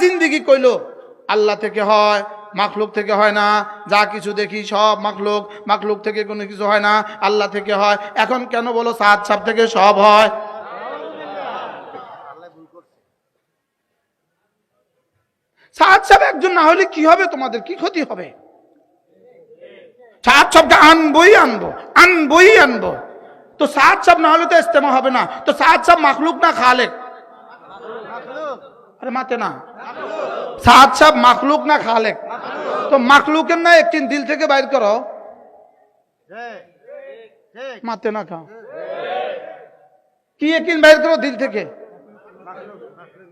জিন্দেগি কইলো আল্লাহ থেকে হয়, মাখলুক থেকে হয় না, যা কিছু দেখি সব মাখলুক, মাখলুক থেকে কোনো কিছু হয় না, আল্লাহ থেকে হয়। এখন কেন বলো সাদ সাহেব থেকে সব হয়? সাদ সাহেব একজন না হলে কি হবে, তোমাদের কি ক্ষতি হবে? সাদ সাহেবকে আনবো। তো সাদ সাহেব না হলে তো ইস্তেমা হবে না। তো সাদ সাহেব মাখলুক না খালেক? আরে মাতে না, সাদ সাহেব মাখলুক না খালেক? তো মাখলুকের না একদিন দিল থেকে বাইর করো, মাতে না খাও কি একদিন বাইর করো দিল থেকে?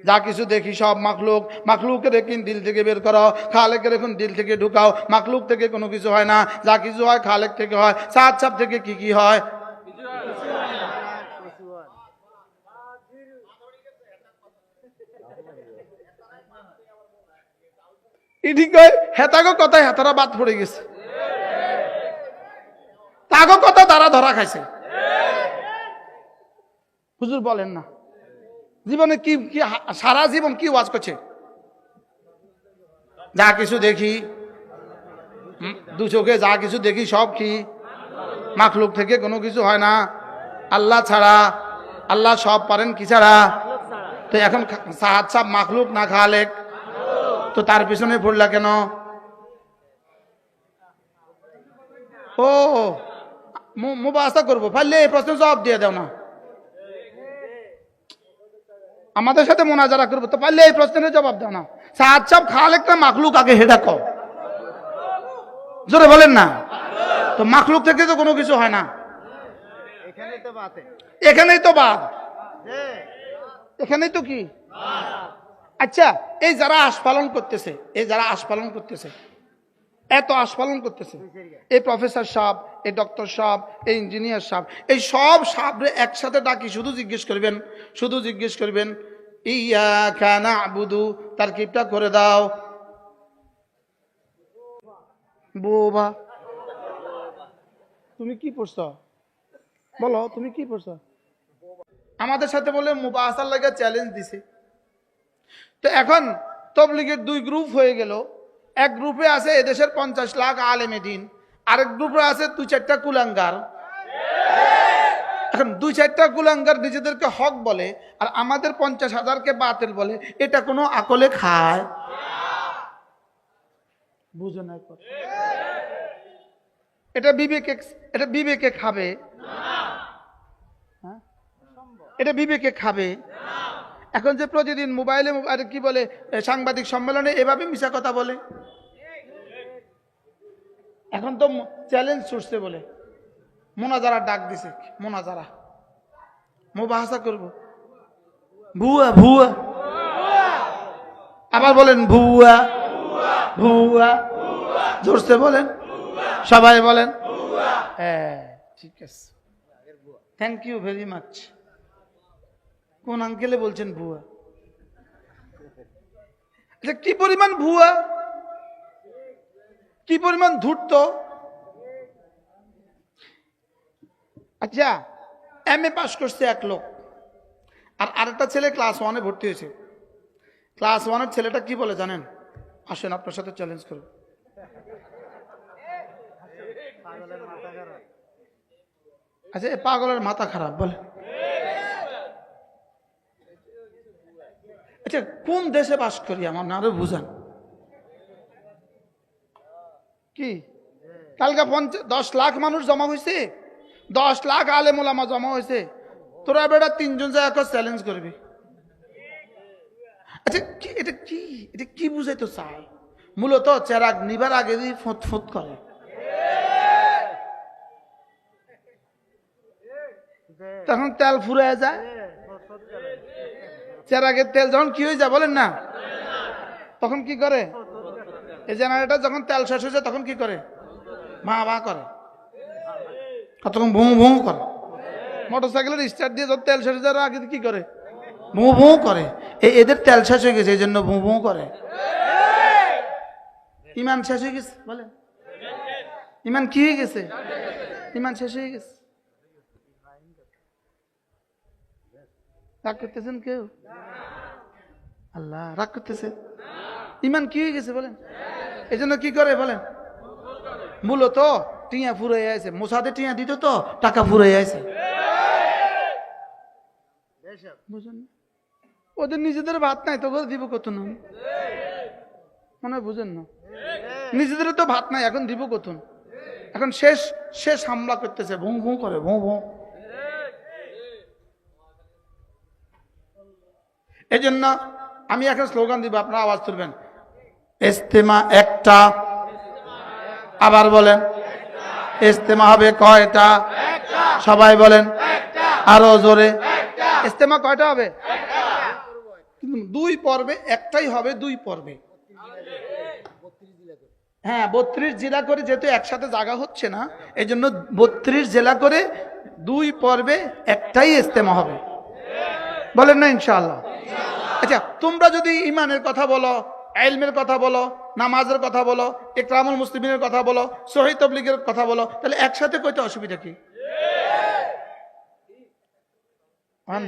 যা কিছু দেখি সব মাখলুক, মাখলুকের একদিন দিল থেকে বের করো, খালেকের এখন দিল থেকে ঢুকাও। মাখলুক থেকে কোনো কিছু হয় না, যা কিছু হয় খালেক থেকে হয়। সাদ সাহেব থেকে কি কি হয়? হেতাগো কথায় হেতারা বাদ পড়ে গেছে, তাগো কথা তারা ধরা খাইছে। হুজুর বলেন না জীবনে কি সারা জীবন কি ওয়াজ করছে? যা কিছু দেখি দু চোখে যা কিছু দেখি সব কি মাখলুক থেকে কোনো কিছু হয় না, আল্লাহ ছাড়া। আল্লাহ সব পারেন কি ছাড়া? তো এখন সাদ সাহেব মাখলুক না খালেক? তো তার পিছনে পড়লা কেন? ও মুবাহাসা করবো, পারলে এই প্রশ্নের জবাব দিয়ে দাও না। আমাদের সাথে মোনাজারা করবো, তো পারলে এই প্রশ্নের জবাব দাও না। সাদ সাহেব খালেক না মাখলুক আগে হেডা কও, জোরে বলেন না। তো মাখলুক থেকে তো কোনো কিছু হয় না, এখানেই তো বাদ, এখানেই তো কি। আচ্ছা, এই যারা আস্পালন করতেছে, এত আস্পালন করতেছে, এই প্রফেসর সাহেব, এই ডক্টর সাহেব, এই ইঞ্জিনিয়ার সাহেব, এই সব সাহেবরে একসাথে ডাকি শুধু জিজ্ঞেস করবেন ইয়াকা না'বুদু তারকিবটা করে দাও। বোবা, তুমি কি পড়ছো? বলো তুমি কি পড়ছো? আমাদের সাথে বলে মুবাহাসার লাগে চ্যালেঞ্জ দিছে। তো এখন তবলিগের দুই গ্রুপ হয়ে গেল। এক গ্রুপে আছে এদেশের 50 লাখ আলেমে দ্বীন, আরেক গ্রুপে আছে 2-4টা কুলাঙ্গার। এখন 2-4টা কুলাঙ্গার নিজেদেরকে হক বলে, আর আমাদের 50,000কে বাতিল বলে। এটা কোনো আকলে খায়? বুঝো না, এটা বিবেকে খাবে? এটা বিবেকে খাবে? এখন যে প্রতিদিন মোবাইলে কি বলে সাংবাদিক সম্মেলনে এভাবে মিশা কথা বলে, এখন তো চ্যালেঞ্জ ছুটছে বলে মোনাজারা ডাক দিছে, মোনাজারা মুবাহাসা করব। ভুয়া ভুয়া, আবার বলেন ভুয়া ভুয়া, জোরসে বলেন, সবাই বলেন। হ্যাঁ ঠিক আছে, থ্যাংক ইউ ভেরি মাচ। কোন আঙ্কেলে বলছেন ভুয়া? আচ্ছা, কি পরিমাণ ভুয়া, কি পরিমাণ ধূর্ত। আচ্ছা, MA পাস করছে এক লোক, আর আরেকটা ছেলে ক্লাস 1-এ ভর্তি হয়েছে। ক্লাস 1-এর ছেলেটা কি বলে জানেন? আসেন আপনার সাথে চ্যালেঞ্জ করব। আচ্ছা, এ পাগলের মাথা খারাপ বলে। আচ্ছা, কোন দেশে বাস করি আমার না আরো বুঝান। কি কালকে 10 লাখ মানুষ জমা হয়েছে, 10 লাখ আলেম ওলামা জমা হয়েছে, তোরা বেটা 3 জন যায় চ্যালেঞ্জ করবি? আচ্ছা, এটা কি বুঝাইতে চায়? মূলত চেরাগ নিবার আগে ফুট করে। তখন তেল ফুরে যায়, চেরাগের তেল যখন কি হয়ে যায় বলেন না, তখন কি করে? এই জেনারেটর যখন তেল শেষ হয়ে যায় তখন কি করে? মা করে, তখন ভুঁ ভুঁ করে। মোটরসাইকেলের স্টার্ট দিয়ে যখন তেল শেষ হয়ে যাওয়ার আগে কি করে? ভুঁ ভুঁ করে। এদের তেল শেষ হয়ে গেছে, এই জন্য ভুঁ ভুঁ করে। ইমান শেষ হয়ে গেছে বলেন, ইমান কি হয়ে গেছে? ইমান শেষ হয়ে গেছে। রাগ করতেছেন কেউ? আল্লাহ রাগ করতেছে? ইমান কি হয়ে গেছে বলেন? এই জন্য কি করে বলেন? মূলত টিয়া ফুরাই আছে, মোসাদে টিয়া দিত তো টাকা ফুরাই আছে। বুঝেন, ওদের নিজেদের ভাত নাই তো দিব কত না, মনে হয় বুঝেন না? নিজেদের তো ভাত নাই, এখন দিব কত? এখন শেষ শেষ হামলা করতেছে, ভুঁ ভুঁ করে, ভুঁ ভুঁ। এই জন্য আমি এখন স্লোগান দিব, আপনারা আওয়াজ তুলবেন। ইজতেমা একটা, আবার বলেন ইজতেমা হবে কয়টা? সবাই বলেন আরো জোরে। ইজতেমা কয়টা হবে? কিন্তু 2 পর্বে, একটাই হবে 2 পর্বে। হ্যাঁ 32 জেলা করে, যেহেতু একসাথে জায়গা হচ্ছে না, এই জন্য 32 জেলা করে 2 পর্বে একটাই ইজতেমা হবে। বলেন না ইনশাআল্লাহ? আচ্ছা, তোমরা যদি ইমানের কথা বলো, ইলমের কথা বলো, নামাজের কথা বলো, ইকরামুল মুসলিমিনের কথা বলো, সহিহ তাবলীগের কথা বলো, তাহলে একসাথে কইতে অসুবিধা কি?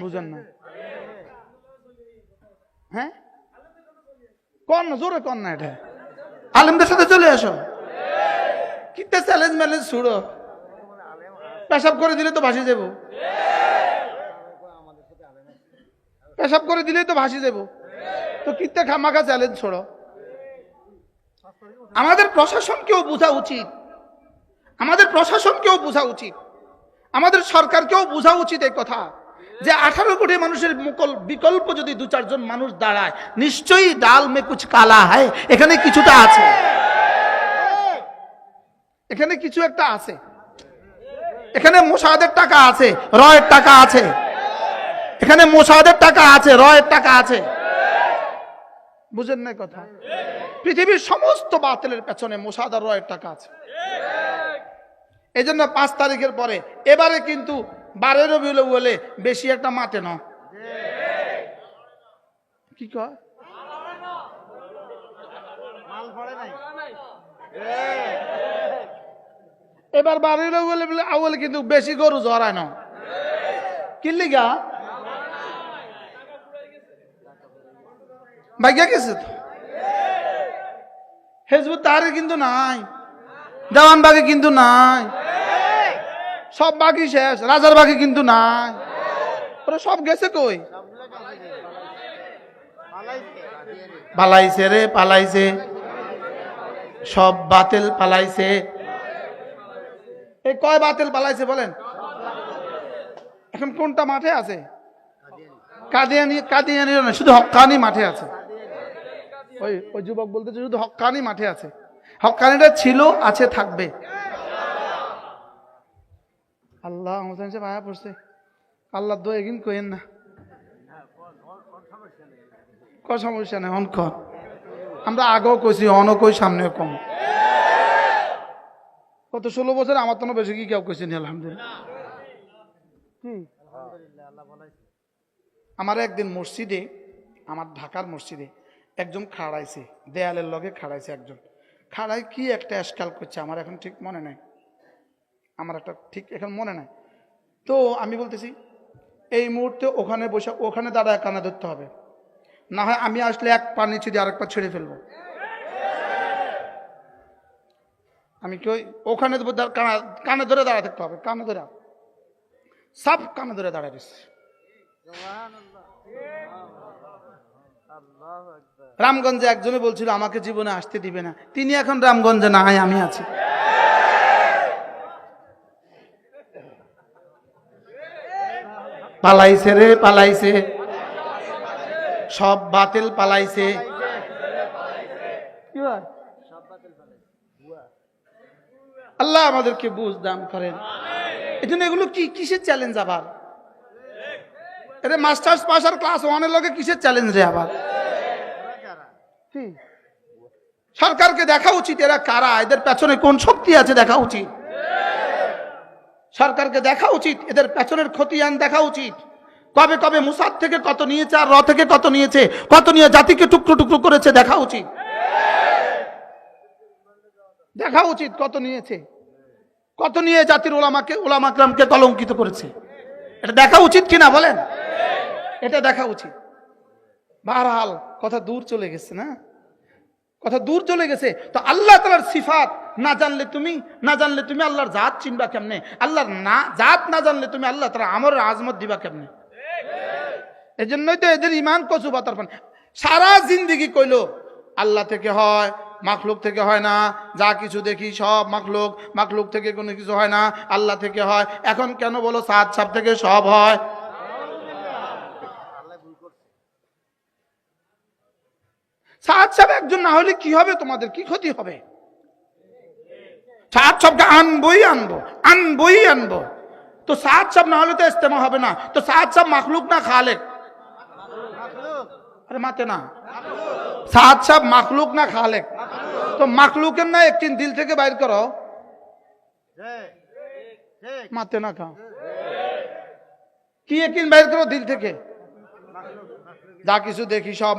বুঝেন না? হ্যাঁ কন না, জোরে কন না। এটা আলেমদের সাথে চলে আসো, কিতে চ্যালেঞ্জ ম্যালেঞ্জ ছুড়ো। পেশাব করে দিলে তো ভাসি যাবো, পেশাব করে দিলেই তো ভাসি যাবো, তো কিতে খামাখা চ্যালেঞ্জ ছোড়ো। আমাদের প্রশাসনকেও বোঝা উচিত, আমাদের প্রশাসনকেও বোঝা উচিত, আমাদের সরকারকেও বোঝা উচিত এই কথা যে 18 কোটি মানুষের বিকল্প যদি 2-4 জন মানুষ দাঁড়ায়, নিশ্চয়ই ডাল মে কুছ কালা হয়, এখানে কিছুটা আছে, এখানে কিছু একটা আছে, এখানে মোসাদের টাকা আছে, রয়ের টাকা আছে, এখানে মোসাদের টাকা আছে, রয়ের টাকা আছে। বুঝেন না কথা? পৃথিবীর সমস্ত বাতিলের পেছনে মোসাদ আর রয়ের টাকা আছে। এই জন্য 5 তারিখের পরে এবারে কিন্তু 12 রবিউল আউয়ালে বেশি একটা মাঠে না, কি কয় এবার 12 রবিউল আউয়ালে কিন্তু বেশি গরু জড়ায় না। কি লিগা? ভাগ্যা গেছে তো। হিজবুত তাহরীর কিন্তু নাই, দেওয়ানবাগে কিন্তু নাই, সব বাকি শেষ, রাজার বাকি কিন্তু নাই, ওরা সব গেছে কই? পালাইছে রে, পালাইছে, সব বাতিল পালাইছে। এই কয় বাতিল পালাইছে বলেন? এখন কোনটা মাঠে আছে? কাদিয়ানি, কাদিয়ানি না, শুধু হক্কানি মাঠে আছে। ওই যুবক বলতেছে শুধু হক্কানি মাঠে আছে। হক্কানিটা ছিল, আছে, থাকবে। আল্লাহ হোসেন সাহেব আয়া পড়ছে, আল্লাহ দো এগিন কইেন না, ক সমস্যা নেই, অন কন। আমরা আগেও কইছি, অনও কই, সামনেও কম। কত 16 বছর আমার তো বেশি কি কেউ কইছেনি আলহামদুলিল্লাহ। আমার একদিন মসজিদে, আমার ঢাকার মসজিদে একজন খাড়াইছে, দেয়ালের লগে খাড়াইছে একজন, খাড়াই কি একটা এসকাল করছে, আমার এখন ঠিক মনে নাই, আমার একটা ঠিক এখন মনে নাই। তো আমি বলতেছি এই মুহূর্তে ওখানে বসে, ওখানে দাঁড়ায় কানে ধরতে হবে, না হয় আমি আসলে এক পা নিচে দিয়ে আরেক পা ছেড়ে ফেলবো। আমি কি ওখানে কানে ধরে দাঁড়া থাকতে হবে, কানে ধরে, সব কানে ধরে দাঁড়ায় দিচ্ছে। রামগঞ্জে একজনে বলছিল আমাকে জীবনে আসতে দিবে না, তিনি এখন রামগঞ্জে নাই, আমি আছি। পালাইছে রে, পালাইছে, সব বাতিল পালাইছে। আল্লাহ আমাদেরকে বুঝ দান করেন। এই জন্য এগুলো কি, কিসের চ্যালেঞ্জ আবার? এটা মাস্টার্স পাস আর ক্লাস 1 এর লগে কিসের চ্যালেঞ্জ রে আবার? সরকারকে দেখা উচিত এরা কারা, এদের পেছনে কোন শক্তি আছে দেখা উচিত। সরকারকে দেখা উচিত, এদের পেছনের খতিয়ান দেখা উচিত। কবে কবে মুসাদ থেকে কত নিয়েছে, আর র থেকে কত নিয়েছে, কত নিয়ে জাতিকে টুকরো টুকরো করেছে দেখা উচিত, দেখা উচিত কত নিয়েছে, কত নিয়ে জাতির উলামাকরামকে কলঙ্কিত করেছে। এটা দেখা উচিত কিনা বলেন? এটা দেখা উচিত। বারহাল কথা দূর চলে গেছে না, কথা দূর চলে গেছে। তো আল্লাহ তাআলার সিফাত না জানলে তুমি আল্লাহর জাত চিনবা কেমনে? আল্লাহর না জাত না জানলে তুমি আল্লাহ তাআলা আমর আজমত দিবা কেমনে? এই জন্যই তো এদের ইমান কচু পাতার পান। সারা জিন্দেগি কইলো আল্লাহ থেকে হয়, মাখলুক থেকে হয় না, যা কিছু দেখি সব মাখলুক থেকে কোনো কিছু হয় না, আল্লাহ থেকে হয়। এখন কেন বলো সাত সাপ থেকে সব হয়? সাত সাপ একজন না হলে কি হবে? তোমাদের কি ক্ষতি হবে? সাত সাপকে আনবো। তো সাত সাপ না হলে তো ইস্তেমা হবে না। তো সাত সাপ মাখলুক না খালেক? আরে মাতে না, সাত সাপ মাখলুক না খালেক? তো মাখলুকের না একদিন দিল থেকে বাইর করো, মাতে না খাও কি একদিন বাইর করো দিল থেকে? যা কিছু দেখি সব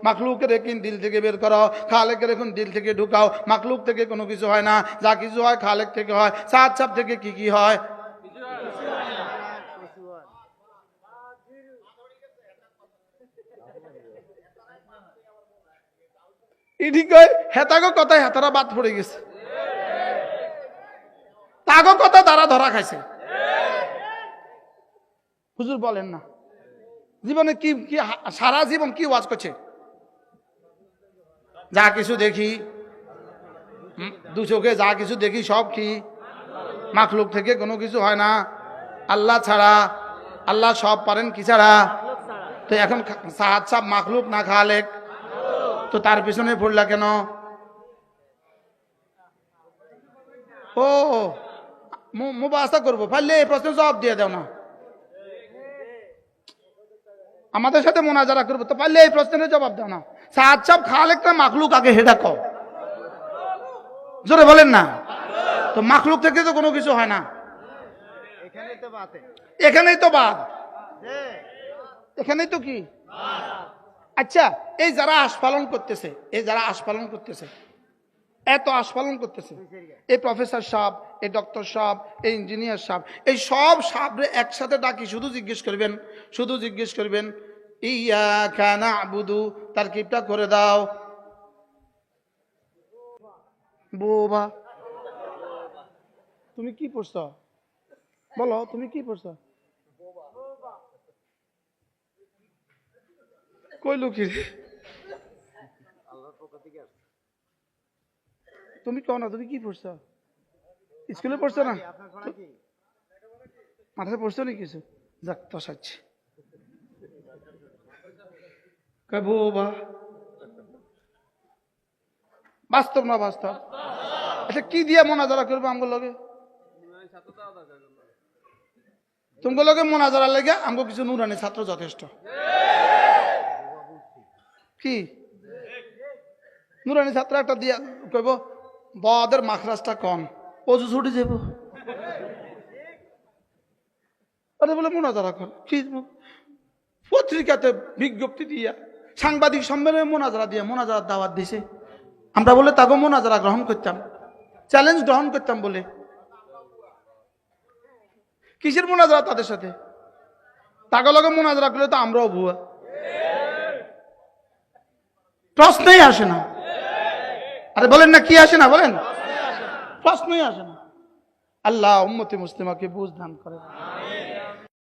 মাখলুকের একদিন দিল থেকে বের করো, খালেকের এখন দিল থেকে ঢুকাও। মাখলুক থেকে কোনো কিছু হয় না, যা কিছু হয় খালেক থেকে হয়। সাত সাপ থেকে কি হয়? হেতাগো কথায় হেতারা বাদ পড়ে গেছে, তাগো কথা তারা ধরা খাইছে। হুজুর বলেন না জীবনে কি সারা জীবন কি ওয়াজ করছে? যা কিছু দেখি দু চোখে যা কিছু দেখি সব কি মাখলুক থেকে কোনো কিছু হয় না, আল্লাহ ছাড়া। আল্লাহ সব পারেন কি ছাড়া? তো এখন সাত সাপ মাখলুক না খালেক? তো তার পিছনে পড়লা কেন? ও মুবাসা করবো, পারলে এই প্রশ্নের জবাব দিয়ে দাও না। আমাদের সাথে মোনাজারা করবো, তো পারলে এই প্রশ্নের জবাব দাও না। সাত সাপ খালেক না মাখলুক আগে হেডা কও, জোরে বলেন না। তো মাখলুক থেকে তো কোনো কিছু হয় না, এখানেই তো বাদ, এখানেই তো কি। আচ্ছা, এই যারা আস্ফালন করতেছে, এত আস্ফালন করতেছে, এই প্রফেসর সাহেব, এই ডক্টর সাহেব, এই ইঞ্জিনিয়ার সাহেব, এই সব সাহেবরে একসাথে ডাকি শুধু জিজ্ঞেস করবেন ইয়াকা না'বুদু তারকিবটা করে দাও। বোবা, তুমি কি পড়ছো? বলো তুমি কি পড়ছো? কইলো কি? তুমি কও না, তুমি কি পড়ছো? স্কুলে পড়ছো না? মাথায় পড়ছো নি কিছু? যাক তো সাচ্ছি বোবা, বাস্তব না বাস্তব? আচ্ছা কি দিয়ে মোনাজারা করবো আমগুলো লগে? তোমার লগে মোনাজারা লেগে আমগো কিছু নুরানি ছাত্র যথেষ্ট। কি নুরানি ছাত্র একটা দিয়া কইব বদের মাখরাজটা কম, অজু ছুটি যাব। আরে বলে মোনাজারা কর, কি পত্রিকাতে বিজ্ঞপ্তি দিয়া, সাংবাদিক সম্মেলনে মোনাজারার দাওয়াত দিছে। আমরা বলে তাকে মোনাজারা গ্রহণ করতাম, চ্যালেঞ্জ গ্রহণ করতাম বলে। কিসের মোনাজারা তাদের সাথে? তাকে লগে মোনাজারা করলে তো আমরাও ভুয়া, প্রশ্নই আসে না। আরে বলেন না, কি আসে না বলেন? প্রশ্নই আসে না। আল্লাহ উম্মতে মুসলিমাকে বুঝ দান করেন।